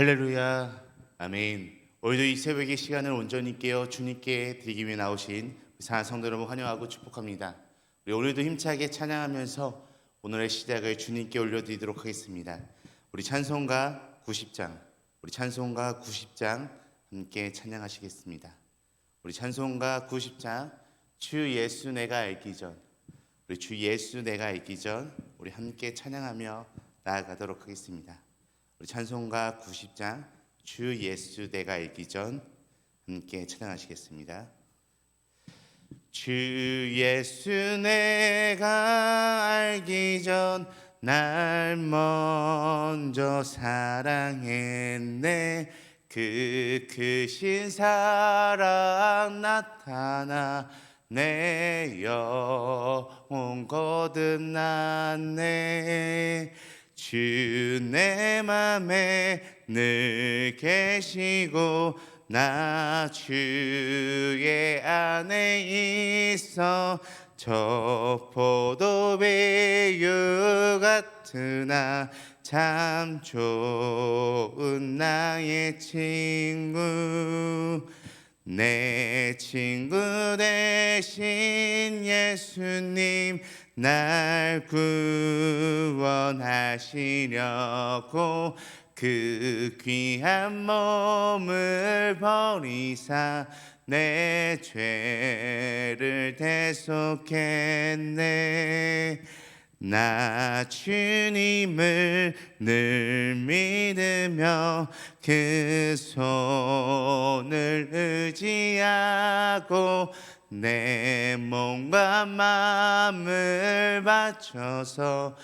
할렐루야, 아멘. 오늘도 이 새벽의 시간을 온전히 깨어 주님께 드리기 위해 나오신 사랑하는 성도 여러분 환영하고 축복합니다. 우리 오늘도 힘차게 찬양하면서 오늘의 시작을 주님께 올려드리도록 하겠습니다. 우리 찬송가 90장 함께 찬양하시겠습니다. 우리 찬송가 90장 주 예수 내가 알기 전, 우리 주 예수 내가 알기 전 우리 함께 찬양하며 나아가도록 하겠습니다. 우리 찬송가 90장 주 예수 내가 알기 전 함께 찬양하시겠습니다. 주 예수 내가 알기 전 날 먼저 사랑했네. 그 크신 사랑 나타나 내 영혼 거듭났네. 주 내 맘에 늘 계시고 나 주의 안에 있어. 저 포도배유 같으나 참 좋은 나의 친구. 내 친구 되신 예수님 날 구원하시려고 그 귀한 몸을 버리사 내 죄를 대속했네. 나 주님을 늘 믿으며 그 손을 의지하고 내 몸과 마음을 바쳐서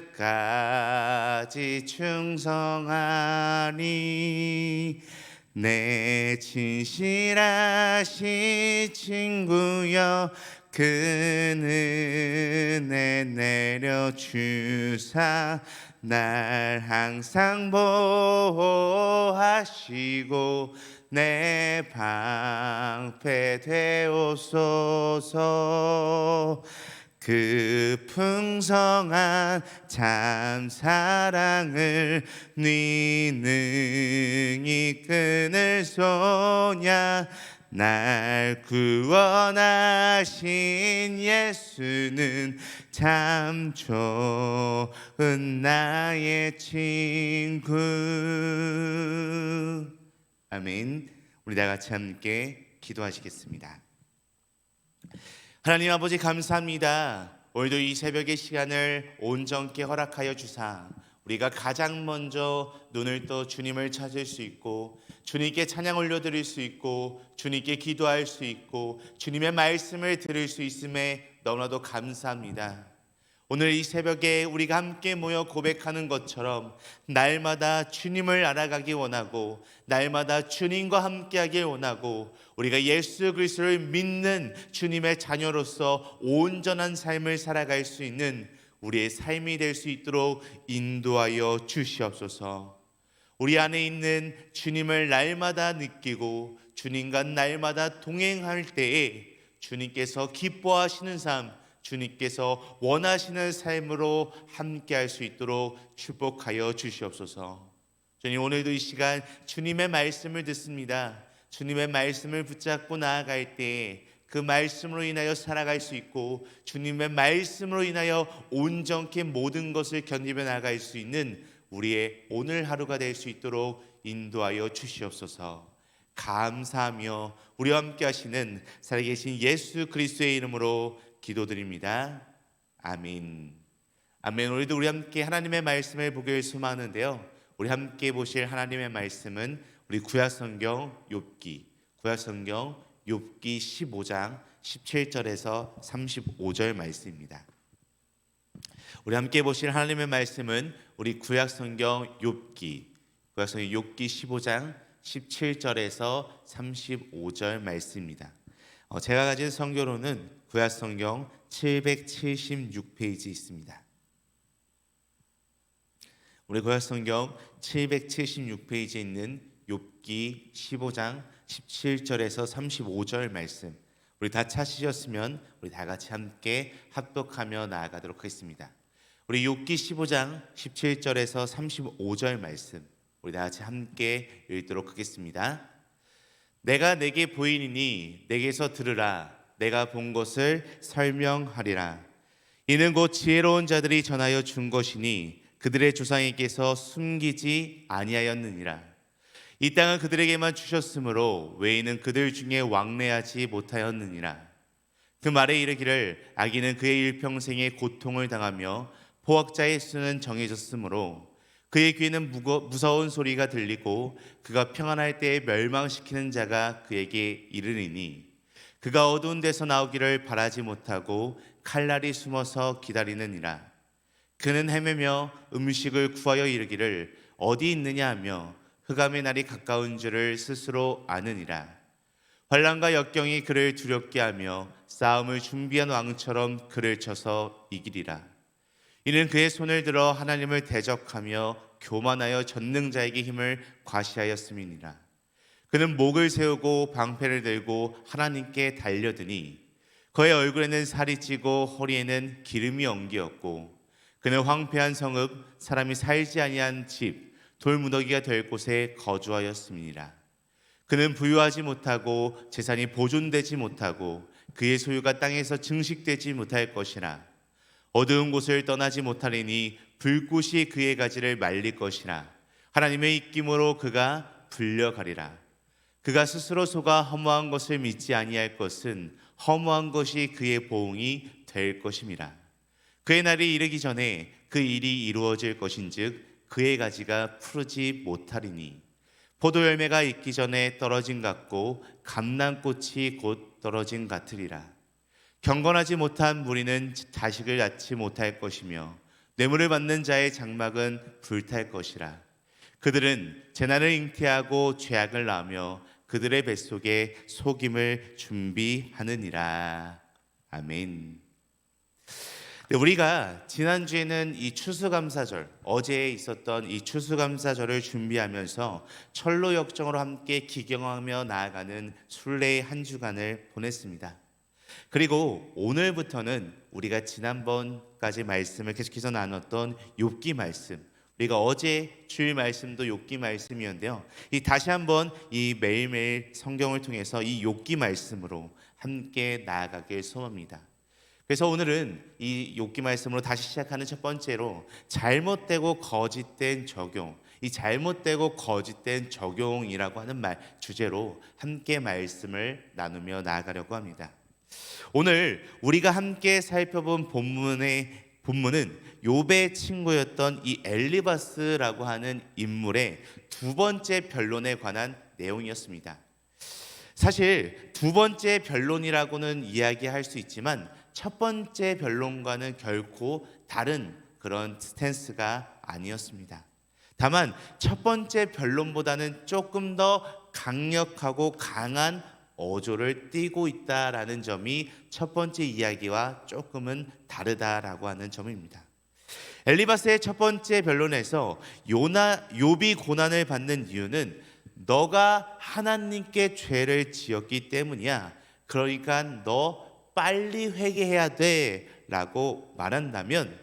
끝까지 충성하리. 내 진실하신 친구여 그 은혜 내려주사 날 항상 보호하시고 내 방패 되옵소서. 그 풍성한 참 사랑을 네 능히 끊을 소냐. 날 구원하신 예수는 참 좋은 나의 친구. 아멘. 우리 다 같이 함께 기도하시겠습니다. 하나님 아버지 감사합니다. 오늘도 이 새벽의 시간을 온전케 허락하여 주사 우리가 가장 먼저 눈을 떠 주님을 찾을 수 있고 주님께 찬양 올려드릴 수 있고 주님께 기도할 수 있고 주님의 말씀을 들을 수 있음에 너무나도 감사합니다. 오늘 이 새벽에 우리가 함께 모여 고백하는 것처럼 날마다 주님을 알아가기 원하고 날마다 주님과 함께하길 원하고 우리가 예수 그리스도를 믿는 주님의 자녀로서 온전한 삶을 살아갈 수 있는 우리의 삶이 될 수 있도록 인도하여 주시옵소서. 우리 안에 있는 주님을 날마다 느끼고 주님과 날마다 동행할 때에 주님께서 기뻐하시는 삶, 주님께서 원하시는 삶으로 함께할 수 있도록 축복하여 주시옵소서. 주님, 오늘도 이 시간 주님의 말씀을 듣습니다. 주님의 말씀을 붙잡고 나아갈 때 그 말씀으로 인하여 살아갈 수 있고 주님의 말씀으로 인하여 온전케 모든 것을 견디며 나아갈 수 있는 우리의 오늘 하루가 될 수 있도록 인도하여 주시옵소서. 감사하며 우리와 함께 하시는 살아계신 예수 그리스도의 이름으로 기도드립니다. 아멘. 아멘. 오늘도 우리 함께 하나님의 말씀을 보길 소망하는데요, 우리 함께 보실 하나님의 말씀은 우리 구약성경 욥기 15장 17절에서 35절 말씀입니다. 우리 함께 보실 하나님의 말씀은 우리 구약성경 욥기 15장 17절에서 35절 말씀입니다. 제가 가진 성경로는 구약성경 776페이지 있습니다. 우리 구약성경 776페이지에 있는 욥기 15장 17절에서 35절 말씀, 우리 다 찾으셨으면 우리 다 같이 함께 합독하며 나아가도록 하겠습니다. 우리 욥기 15장 17절에서 35절 말씀, 우리 다 같이 함께 읽도록 하겠습니다. 내가 내게 보이니 내게서 들으라. 내가 본 것을 설명하리라. 이는 곧 지혜로운 자들이 전하여 준 것이니 그들의 조상에게서 숨기지 아니하였느니라. 이 땅은 그들에게만 주셨으므로 외인은 그들 중에 왕래하지 못하였느니라. 그 말에 이르기를 악인은 그의 일평생에 고통을 당하며 포악자의 수는 정해졌으므로 그의 귀에는 무서운 소리가 들리고 그가 평안할 때에 멸망시키는 자가 그에게 이르리니 그가 어두운 데서 나오기를 바라지 못하고 칼날이 숨어서 기다리느니라. 그는 헤매며 음식을 구하여 이르기를 어디 있느냐 하며 흑암의 날이 가까운 줄을 스스로 아느니라. 환난과 역경이 그를 두렵게 하며 싸움을 준비한 왕처럼 그를 쳐서 이기리라. 이는 그의 손을 들어 하나님을 대적하며 교만하여 전능자에게 힘을 과시하였음이니라. 그는 목을 세우고 방패를 들고 하나님께 달려드니 그의 얼굴에는 살이 찌고 허리에는 기름이 엉기었고 그는 황폐한 성읍 사람이 살지 아니한 집 돌무더기가 될 곳에 거주하였음이니라. 그는 부유하지 못하고 재산이 보존되지 못하고 그의 소유가 땅에서 증식되지 못할 것이라. 어두운 곳을 떠나지 못하리니 불꽃이 그의 가지를 말릴 것이라. 하나님의 입김으로 그가 불려가리라. 그가 스스로 속아 허무한 것을 믿지 아니할 것은 허무한 것이 그의 보응이 될 것임이라. 그의 날이 이르기 전에 그 일이 이루어질 것인즉 그의 가지가 푸르지 못하리니 포도 열매가 익기 전에 떨어진 같고 감람꽃이 곧 떨어진 같으리라. 경건하지 못한 무리는 자식을 낳지 못할 것이며 뇌물을 받는 자의 장막은 불탈 것이라. 그들은 재난을 잉태하고 죄악을 낳으며 그들의 뱃속에 속임을 준비하느니라. 아멘. 우리가 지난주에는 이 추수감사절, 어제 있었던 이 추수감사절을 준비하면서 철로 역정으로 함께 기경하며 나아가는 순례의 한 주간을 보냈습니다. 그리고 오늘부터는 우리가 지난번까지 말씀을 계속해서 나눴던 욥기 말씀, 우리가 어제 주일 말씀도 욥기 말씀이었는데요. 이 다시 한번 이 매일매일 성경을 통해서 이 욥기 말씀으로 함께 나아가길 소원합니다. 그래서 오늘은 이 욥기 말씀으로 다시 시작하는 첫 번째로 잘못되고 거짓된 적용, 이 잘못되고 거짓된 적용이라고 하는 주제로 함께 말씀을 나누며 나아가려고 합니다. 오늘 우리가 함께 살펴본 본문은 욥의 친구였던 이 엘리바스라고 하는 인물의 두 번째 변론에 관한 내용이었습니다. 사실 두 번째 변론이라고는 이야기할 수 있지만 첫 번째 변론과는 결코 다른 그런 스탠스가 아니었습니다. 다만 첫 번째 변론보다는 조금 더 강력하고 강한 어조를 띠고 있다라는 점이 첫 번째 이야기와 조금은 다르다라고 하는 점입니다. 엘리바스의 첫 번째 변론에서 욥이 고난을 받는 이유는 너가 하나님께 죄를 지었기 때문이야. 그러니까 너 빨리 회개해야 돼 라고 말한다면,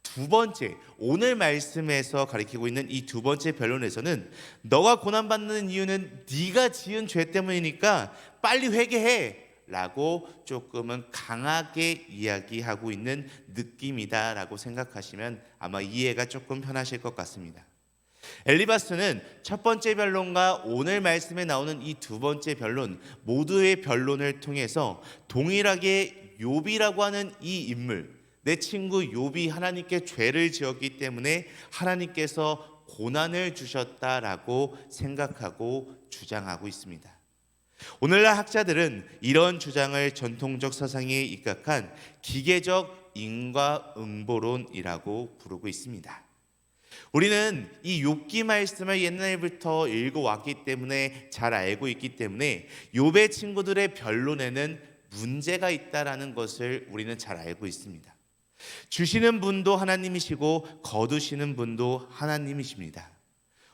두 번째 오늘 말씀에서 가리키고 있는 이 두 번째 변론에서는 너가 고난받는 이유는 네가 지은 죄 때문이니까 빨리 회개해 라고 조금은 강하게 이야기하고 있는 느낌이다 라고 생각하시면 아마 이해가 조금 편하실 것 같습니다. 엘리바스는 첫 번째 변론과 오늘 말씀에 나오는 이 두 번째 변론 모두의 변론을 통해서 동일하게 욥이라고 하는 이 인물, 내 친구 욥이 하나님께 죄를 지었기 때문에 하나님께서 고난을 주셨다라고 생각하고 주장하고 있습니다. 오늘날 학자들은 이런 주장을 전통적 서상에 입각한 기계적 인과응보론이라고 부르고 있습니다. 우리는 이 욥기 말씀을 옛날부터 읽어왔기 때문에 잘 알고 있기 때문에 욥의 친구들의 변론에는 문제가 있다라는 것을 우리는 잘 알고 있습니다. 주시는 분도 하나님이시고 거두시는 분도 하나님이십니다.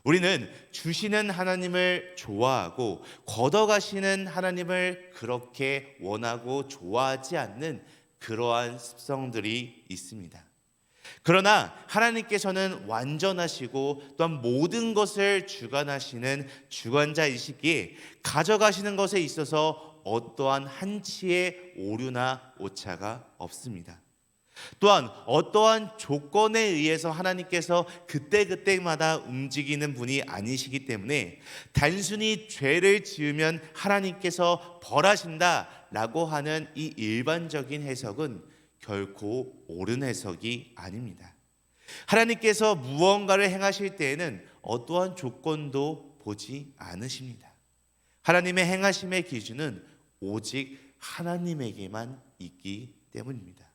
우리는 주시는 하나님을 좋아하고 걷어가시는 하나님을 그렇게 원하고 좋아하지 않는 그러한 습성들이 있습니다. 그러나 하나님께서는 완전하시고 또한 모든 것을 주관하시는 주관자이시기에 가져가시는 것에 있어서 어떠한 한치의 오류나 오차가 없습니다. 또한 어떠한 조건에 의해서 하나님께서 그때그때마다 움직이는 분이 아니시기 때문에 단순히 죄를 지으면 하나님께서 벌하신다라고 하는 이 일반적인 해석은 결코 옳은 해석이 아닙니다. 하나님께서 무언가를 행하실 때에는 어떠한 조건도 보지 않으십니다. 하나님의 행하심의 기준은 오직 하나님에게만 있기 때문입니다.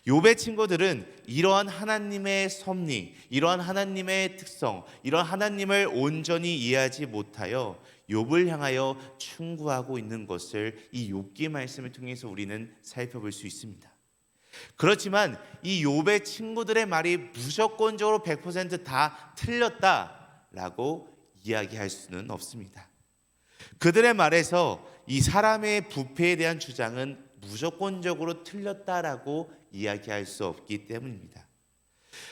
욥의 친구들은 이러한 하나님의 섭리, 이러한 하나님의 특성, 이러한 하나님을 온전히 이해하지 못하여 욥을 향하여 충고하고 있는 것을 이 욥기 말씀을 통해서 우리는 살펴볼 수 있습니다. 그렇지만 이 욥의 친구들의 말이 무조건적으로 100%다 틀렸다라고 이야기할 수는 없습니다. 그들의 말에서 이 사람의 부패에 대한 주장은 무조건적으로 틀렸다라고 이야기할 수 없기 때문입니다.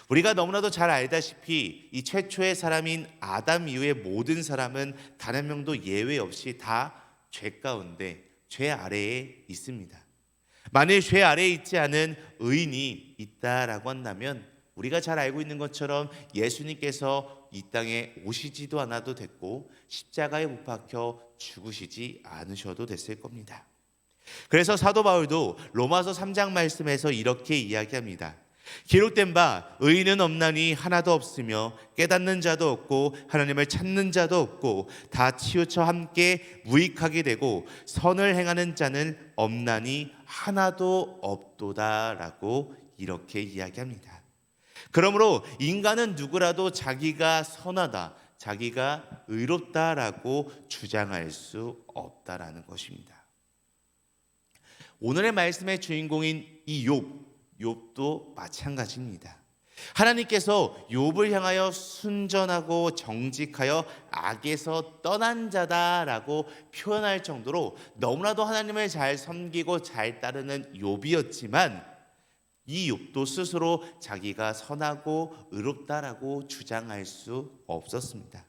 우리가 너무나도 잘 알다시피 이 최초의 사람인 아담 이후의 모든 사람은 단 한 명도 예외 없이 다 죄 가운데, 죄 아래에 있습니다. 만일 죄 아래에 있지 않은 의인이 있다라고 한다면 우리가 잘 알고 있는 것처럼 예수님께서 이 땅에 오시지도 않아도 됐고 십자가에 못 박혀 죽으시지 않으셔도 됐을 겁니다. 그래서 사도 바울도 로마서 3장 말씀에서 이렇게 이야기합니다. 기록된 바 의인은 없나니 하나도 없으며 깨닫는 자도 없고 하나님을 찾는 자도 없고 다 치우쳐 함께 무익하게 되고 선을 행하는 자는 없나니 하나도 없도다라고 이렇게 이야기합니다. 그러므로 인간은 누구라도 자기가 선하다, 자기가 의롭다라고 주장할 수 없다라는 것입니다. 오늘의 말씀의 주인공인 이 욥도 마찬가지입니다. 하나님께서 욥을 향하여 순전하고 정직하여 악에서 떠난 자다라고 표현할 정도로 너무나도 하나님을 잘 섬기고 잘 따르는 욥이었지만 이 욥도 스스로 자기가 선하고 의롭다라고 주장할 수 없었습니다.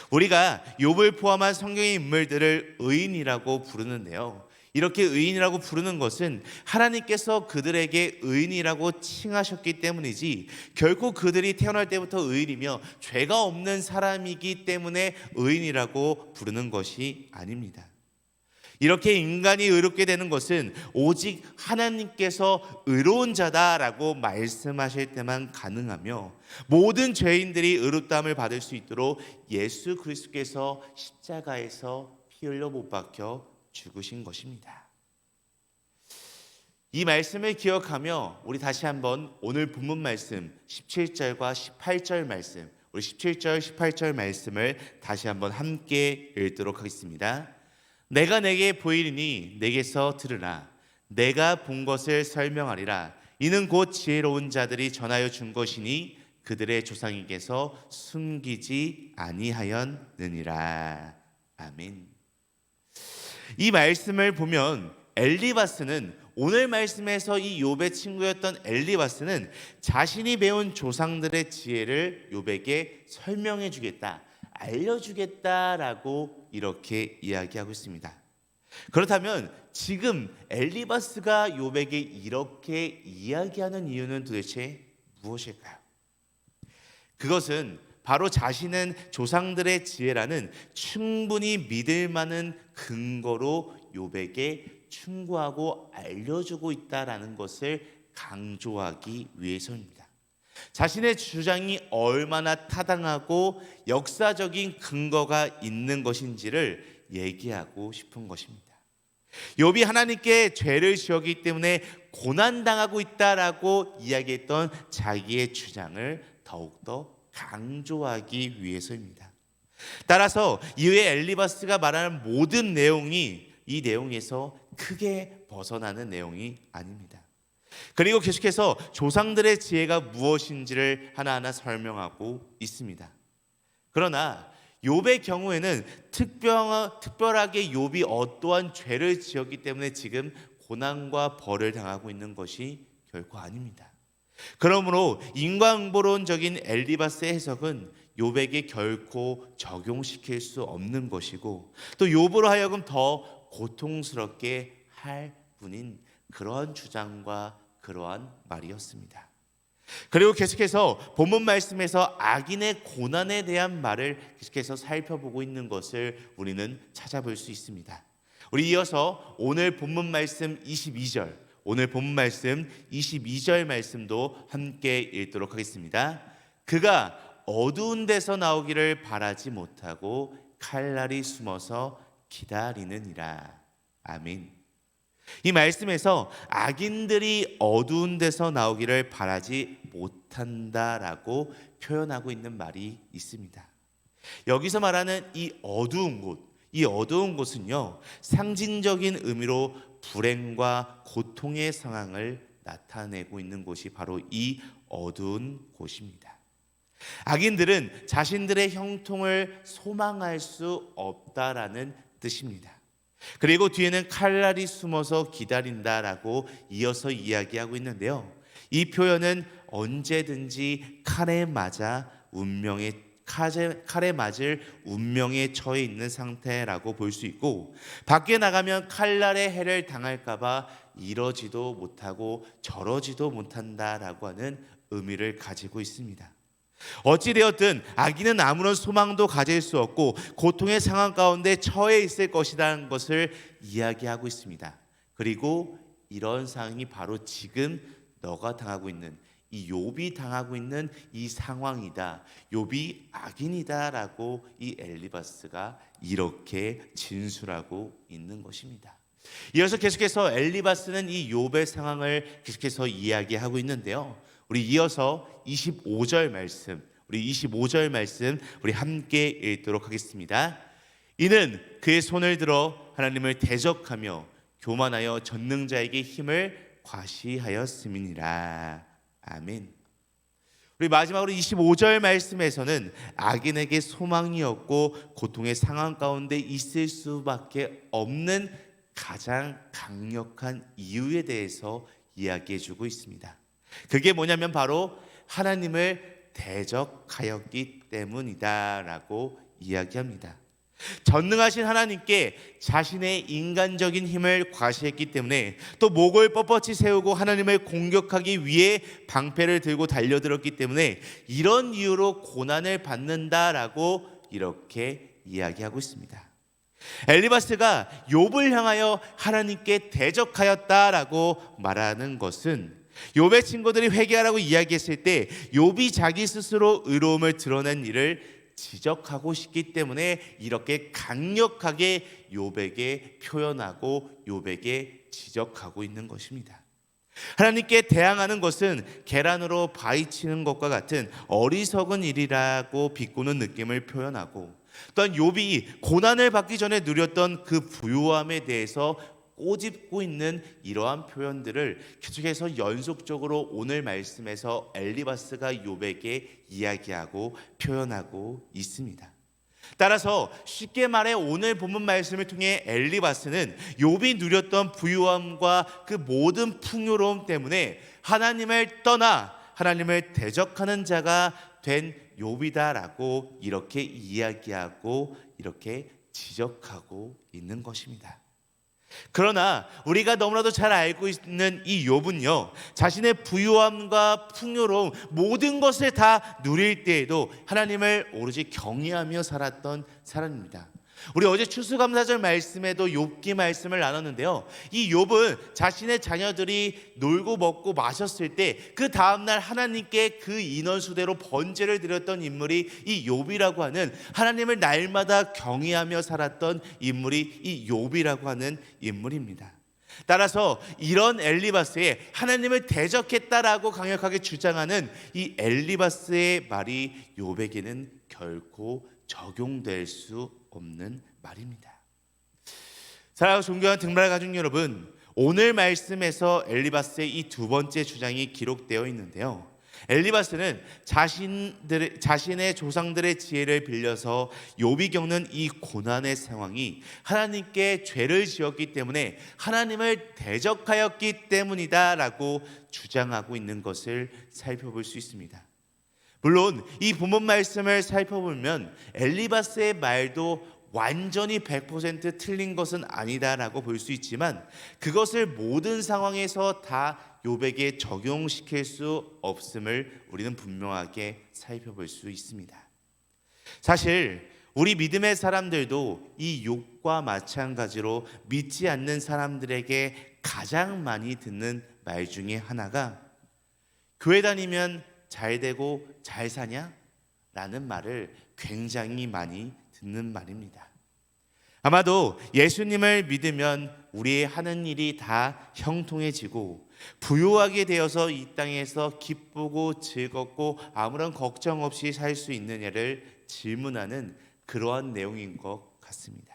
우리가 욥을 포함한 성경의 인물들을 의인이라고 부르는데요, 이렇게 의인이라고 부르는 것은 하나님께서 그들에게 의인이라고 칭하셨기 때문이지 결코 그들이 태어날 때부터 의인이며 죄가 없는 사람이기 때문에 의인이라고 부르는 것이 아닙니다. 이렇게 인간이 의롭게 되는 것은 오직 하나님께서 의로운 자다라고 말씀하실 때만 가능하며 모든 죄인들이 의롭다함을 받을 수 있도록 예수 그리스도께서 십자가에서 피 흘려 못 박혀 죽으신 것입니다. 이 말씀을 기억하며 우리 다시 한번 오늘 본문 말씀 17절과 18절 말씀, 우리 17절 18절 말씀을 다시 한번 함께 읽도록 하겠습니다. 내가 내게 보이리니 내게서 들으라. 내가 본 것을 설명하리라. 이는 곧 지혜로운 자들이 전하여 준 것이니 그들의 조상에게서 숨기지 아니하였느니라. 아멘. 이 말씀을 보면 엘리바스는, 오늘 말씀에서 이 욥의 친구였던 엘리바스는 자신이 배운 조상들의 지혜를 욥에게 설명해 주겠다, 알려주겠다라고 이렇게 이야기하고 있습니다. 그렇다면 지금 엘리바스가 욥에게 이렇게 이야기하는 이유는 도대체 무엇일까요? 그것은 바로 자신은 조상들의 지혜라는 충분히 믿을 만한 근거로 욥에게 충고하고 알려주고 있다라는 것을 강조하기 위해서입니다. 자신의 주장이 얼마나 타당하고 역사적인 근거가 있는 것인지를 얘기하고 싶은 것입니다. 욥이 하나님께 죄를 지었기 때문에 고난당하고 있다라고 이야기했던 자기의 주장을 더욱더 강조하기 위해서입니다. 따라서 이후에 엘리바스가 말하는 모든 내용이 이 내용에서 크게 벗어나는 내용이 아닙니다. 그리고 계속해서 조상들의 지혜가 무엇인지를 하나하나 설명하고 있습니다. 그러나 욥의 경우에는 특별하게 욥이 어떠한 죄를 지었기 때문에 지금 고난과 벌을 당하고 있는 것이 결코 아닙니다. 그러므로 인과응보론적인 엘리바스의 해석은 욥에게 결코 적용시킬 수 없는 것이고, 또 욥으로 하여금 더 고통스럽게 할 뿐인 그러한 주장과 그러한 말이었습니다. 그리고 계속해서 본문 말씀에서 악인의 고난에 대한 말을 계속해서 살펴보고 있는 것을 우리는 찾아볼 수 있습니다. 우리 이어서 오늘 본문 말씀 22절, 오늘 본문 말씀 22절 말씀도 함께 읽도록 하겠습니다. 그가 어두운 데서 나오기를 바라지 못하고 칼날이 숨어서 기다리느니라. 아멘. 이 말씀에서 악인들이 어두운 데서 나오기를 바라지 못한다라고 표현하고 있는 말이 있습니다. 여기서 말하는 이 어두운 곳, 이 어두운 곳은요, 상징적인 의미로 불행과 고통의 상황을 나타내고 있는 곳이 바로 이 어두운 곳입니다. 악인들은 자신들의 형통을 소망할 수 없다라는 뜻입니다. 그리고 뒤에는 칼날이 숨어서 기다린다라고 이어서 이야기하고 있는데요, 이 표현은 언제든지 칼에 맞을 운명에 처해 있는 상태라고 볼 수 있고, 밖에 나가면 칼날의 해를 당할까봐 이러지도 못하고 저러지도 못한다라고 하는 의미를 가지고 있습니다. 어찌되었든 악인은 아무런 소망도 가질 수 없고 고통의 상황 가운데 처해 있을 것이라는 것을 이야기하고 있습니다. 그리고 이런 상황이 바로 지금 너가 당하고 있는, 이 욥이 당하고 있는 이 상황이다, 욥이 악인이다라고 이 엘리바스가 이렇게 진술하고 있는 것입니다. 이어서 계속해서 엘리바스는 이 욥의 상황을 계속해서 이야기하고 있는데요, 우리 이어서 25절 말씀, 우리 함께 읽도록 하겠습니다. 이는 그의 손을 들어 하나님을 대적하며 교만하여 전능자에게 힘을 과시하였음이니라. 아멘. 우리 마지막으로 25절 말씀에서는 악인에게 소망이 없고 고통의 상황 가운데 있을 수밖에 없는 가장 강력한 이유에 대해서 이야기해주고 있습니다. 그게 뭐냐면 바로 하나님을 대적하였기 때문이다라고 이야기합니다. 전능하신 하나님께 자신의 인간적인 힘을 과시했기 때문에, 또 목을 뻣뻣이 세우고 하나님을 공격하기 위해 방패를 들고 달려들었기 때문에 이런 이유로 고난을 받는다라고 이렇게 이야기하고 있습니다. 엘리바스가 욥을 향하여 하나님께 대적하였다라고 말하는 것은 욥의 친구들이 회개하라고 이야기했을 때 욥이 자기 스스로 의로움을 드러낸 일을 지적하고 싶기 때문에 이렇게 강력하게 욥에게 표현하고 욥에게 지적하고 있는 것입니다. 하나님께 대항하는 것은 계란으로 바위치는 것과 같은 어리석은 일이라고 비꼬는 느낌을 표현하고, 또한 욥이 고난을 받기 전에 누렸던 그 부유함에 대해서 꼬집고 있는 이러한 표현들을 계속해서 연속적으로 오늘 말씀에서 엘리바스가 욥에게 이야기하고 표현하고 있습니다. 따라서 쉽게 말해 오늘 본문 말씀을 통해 엘리바스는 욥이 누렸던 부유함과 그 모든 풍요로움 때문에 하나님을 떠나 하나님을 대적하는 자가 된 욥이다라고 이렇게 이야기하고 이렇게 지적하고 있는 것입니다. 그러나 우리가 너무나도 잘 알고 있는 이 욥은요, 자신의 부유함과 풍요로움 모든 것을 다 누릴 때에도 하나님을 오로지 경외하며 살았던 사람입니다. 우리 어제 추수감사절 말씀에도 욥기 말씀을 나눴는데요, 이 욥은 자신의 자녀들이 놀고 먹고 마셨을 때 그 다음날 하나님께 그 인원수대로 번제를 드렸던 인물이 이 욥이라고 하는, 하나님을 날마다 경외하며 살았던 인물이 이 욥이라고 하는 인물입니다. 따라서 이런 엘리바스의 하나님을 대적했다라고 강력하게 주장하는 이 엘리바스의 말이 욥에게는 결코 적용될 수 없는 말입니다. 사랑하고 존경하는 등말 가족 여러분, 오늘 말씀에서 엘리바스의 이 두 번째 주장이 기록되어 있는데요, 엘리바스는 자신의 조상들의 지혜를 빌려서 욥이 겪는 이 고난의 상황이 하나님께 죄를 지었기 때문에 하나님을 대적하였기 때문이다라고 주장하고 있는 것을 살펴볼 수 있습니다. 물론 이 본문 말씀을 살펴보면 엘리바스의 말도 완전히 100% 틀린 것은 아니다라고 볼 수 있지만 그것을 모든 상황에서 다 욥에게 적용시킬 수 없음을 우리는 분명하게 살펴볼 수 있습니다. 사실 우리 믿음의 사람들도 이 욥과 마찬가지로 믿지 않는 사람들에게 가장 많이 듣는 말 중에 하나가 교회 다니면 잘 되고 잘 사냐? 라는 말을 굉장히 많이 듣는 말입니다. 아마도 예수님을 믿으면 우리의 하는 일이 다 형통해지고 부유하게 되어서 이 땅에서 기쁘고 즐겁고 아무런 걱정 없이 살 수 있느냐를 질문하는 그러한 내용인 것 같습니다.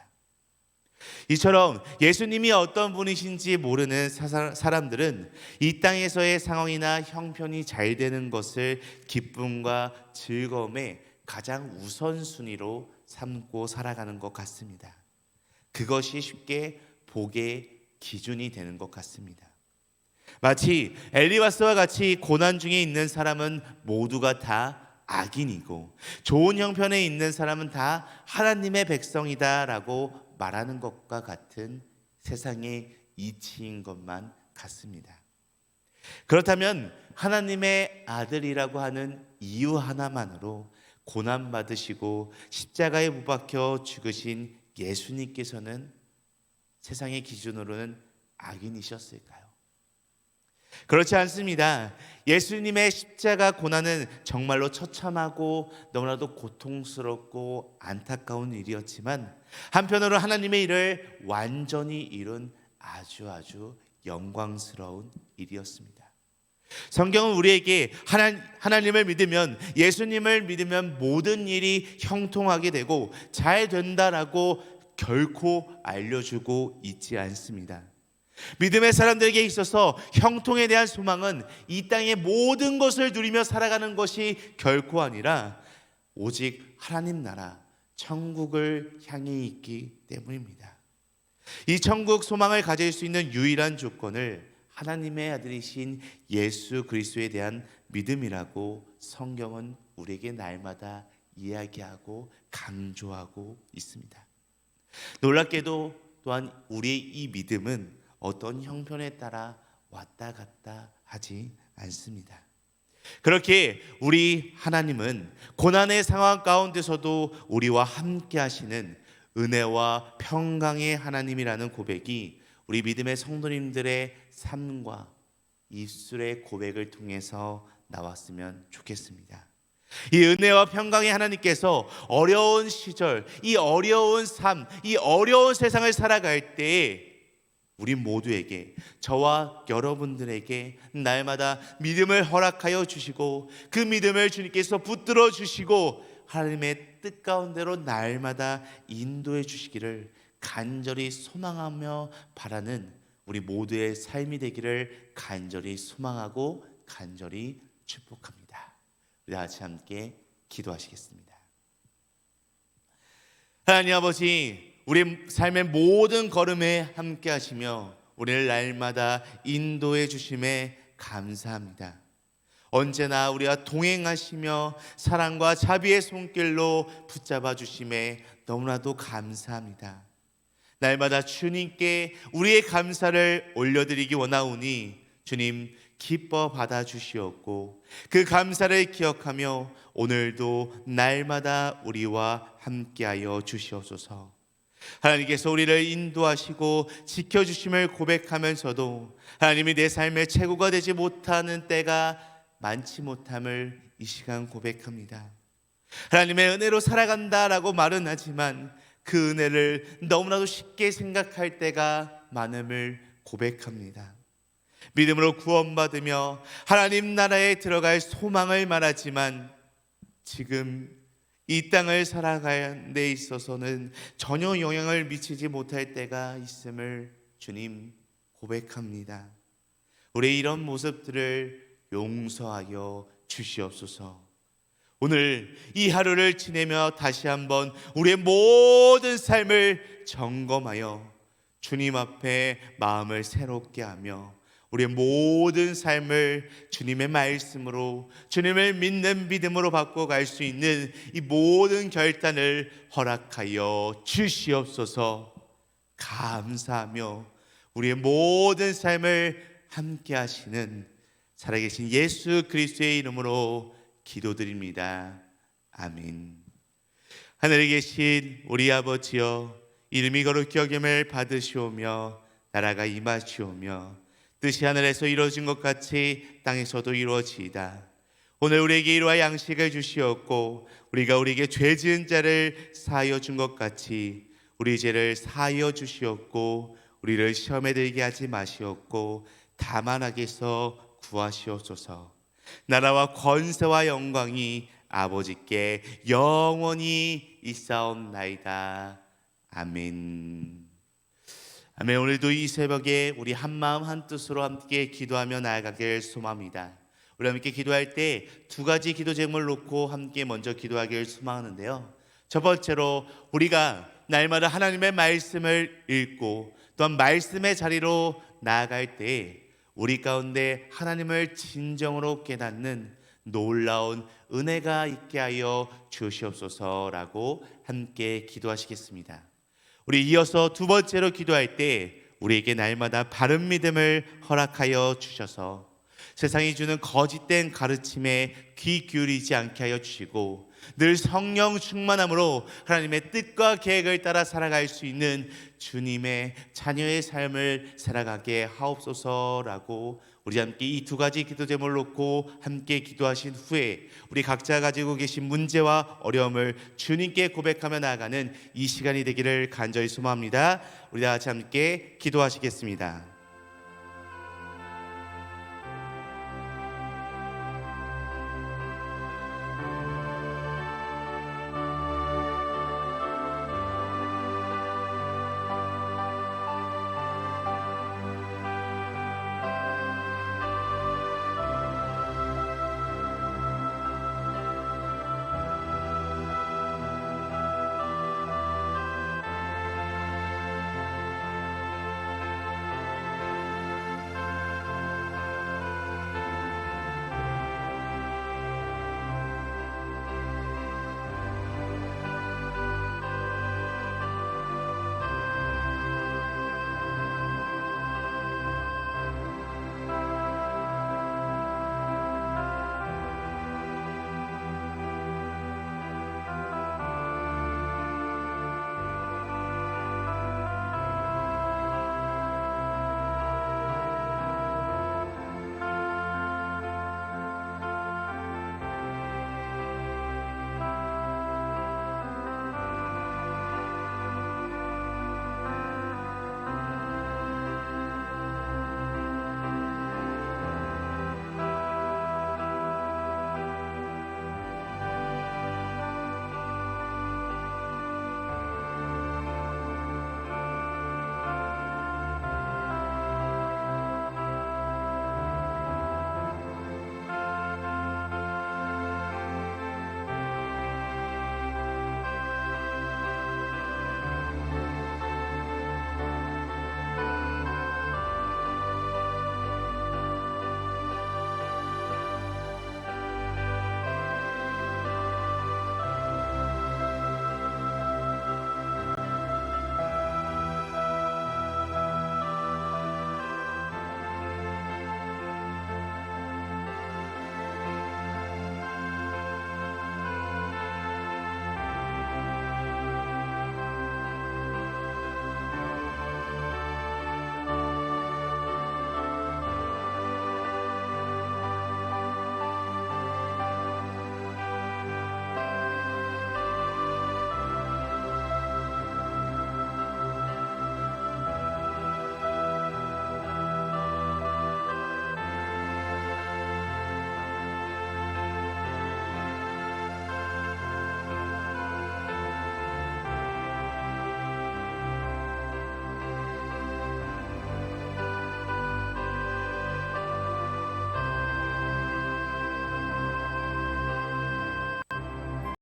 이처럼 예수님이 어떤 분이신지 모르는 사람들은 이 땅에서의 상황이나 형편이 잘 되는 것을 기쁨과 즐거움의 가장 우선순위로 삼고 살아가는 것 같습니다. 그것이 쉽게 복의 기준이 되는 것 같습니다. 마치 엘리바스와 같이 고난 중에 있는 사람은 모두가 다 악인이고 좋은 형편에 있는 사람은 다 하나님의 백성이다라고 말하는 것과 같은 세상의 이치인 것만 같습니다. 그렇다면 하나님의 아들이라고 하는 이유 하나만으로 고난받으시고 십자가에 못 박혀 죽으신 예수님께서는 세상의 기준으로는 악인이셨을까요? 그렇지 않습니다. 예수님의 십자가 고난은 정말로 처참하고 너무나도 고통스럽고 안타까운 일이었지만 한편으로 하나님의 일을 완전히 이룬 아주 영광스러운 일이었습니다. 성경은 우리에게 하나님을 믿으면, 예수님을 믿으면 모든 일이 형통하게 되고 잘 된다라고 결코 알려주고 있지 않습니다. 믿음의 사람들에게 있어서 형통에 대한 소망은 이 땅의 모든 것을 누리며 살아가는 것이 결코 아니라 오직 하나님 나라 천국을 향해 있기 때문입니다. 이 천국 소망을 가질 수 있는 유일한 조건을 하나님의 아들이신 예수 그리스도에 대한 믿음이라고 성경은 우리에게 날마다 이야기하고 강조하고 있습니다. 놀랍게도 또한 우리의 이 믿음은 어떤 형편에 따라 왔다 갔다 하지 않습니다. 그렇게 우리 하나님은 고난의 상황 가운데서도 우리와 함께 하시는 은혜와 평강의 하나님이라는 고백이 우리 믿음의 성도님들의 삶과 입술의 고백을 통해서 나왔으면 좋겠습니다. 이 은혜와 평강의 하나님께서 어려운 시절, 이 어려운 삶, 이 어려운 세상을 살아갈 때에 우리 모두에게, 저와 여러분들에게 날마다 믿음을 허락하여 주시고 그 믿음을 주님께서 붙들어 주시고 하나님의 뜻 가운데로 날마다 인도해 주시기를 간절히 소망하며 바라는 우리 모두의 삶이 되기를 간절히 소망하고 간절히 축복합니다. 우리 다 같이 함께 기도하시겠습니다. 하나님 아버지, 우리 삶의 모든 걸음에 함께 하시며 우리를 날마다 인도해 주심에 감사합니다. 언제나 우리와 동행하시며 사랑과 자비의 손길로 붙잡아 주심에 너무나도 감사합니다. 날마다 주님께 우리의 감사를 올려드리기 원하오니 주님 기뻐 받아주시옵고 그 감사를 기억하며 오늘도 날마다 우리와 함께하여 주시옵소서. 하나님께서 우리를 인도하시고 지켜주심을 고백하면서도 하나님이 내 삶의 최고가 되지 못하는 때가 많지 못함을 이 시간 고백합니다. 하나님의 은혜로 살아간다라고 말은 하지만 그 은혜를 너무나도 쉽게 생각할 때가 많음을 고백합니다. 믿음으로 구원받으며 하나님 나라에 들어갈 소망을 말하지만 지금 이 땅을 살아가는 데 있어서는 전혀 영향을 미치지 못할 때가 있음을 주님 고백합니다. 우리의 이런 모습들을 용서하여 주시옵소서. 오늘 이 하루를 지내며 다시 한번 우리의 모든 삶을 점검하여 주님 앞에 마음을 새롭게 하며 우리의 모든 삶을 주님의 말씀으로, 주님을 믿는 믿음으로 바꿔갈 수 있는 이 모든 결단을 허락하여 주시옵소서. 감사하며 우리의 모든 삶을 함께 하시는 살아계신 예수 그리스도의 이름으로 기도드립니다. 아멘. 하늘에 계신 우리 아버지여, 이름이 거룩히 여김을 받으시오며 나라가 임하시오며 뜻이 하늘에서 이루어진 것 같이 땅에서도 이루어지이다. 오늘 우리에게 일용할 양식을 주시옵고 우리가 우리에게 죄 지은 자를 사하여 준 것 같이 우리 죄를 사하여 주시옵고 우리를 시험에 들게 하지 마시옵고 다만 악에서 구하시옵소서. 나라와 권세와 영광이 아버지께 영원히 있사옵나이다. 아멘. 아멘. 오늘도 이 새벽에 우리 한마음 한뜻으로 함께 기도하며 나아가길 소망합니다. 우리 함께 기도할 때 두 가지 기도 제목을 놓고 함께 먼저 기도하길 소망하는데요. 첫 번째로 우리가 날마다 하나님의 말씀을 읽고 또한 말씀의 자리로 나아갈 때 우리 가운데 하나님을 진정으로 깨닫는 놀라운 은혜가 있게 하여 주시옵소서라고 함께 기도하시겠습니다. 우리 이어서 두 번째로 기도할 때 우리에게 날마다 바른 믿음을 허락하여 주셔서 세상이 주는 거짓된 가르침에 귀 기울이지 않게 하여 주시고 늘 성령 충만함으로 하나님의 뜻과 계획을 따라 살아갈 수 있는 주님의 자녀의 삶을 살아가게 하옵소서라고 우리 함께 이 두 가지 기도 제목을 놓고 함께 기도하신 후에 우리 각자 가지고 계신 문제와 어려움을 주님께 고백하며 나아가는 이 시간이 되기를 간절히 소망합니다. 우리 다 같이 함께 기도하시겠습니다.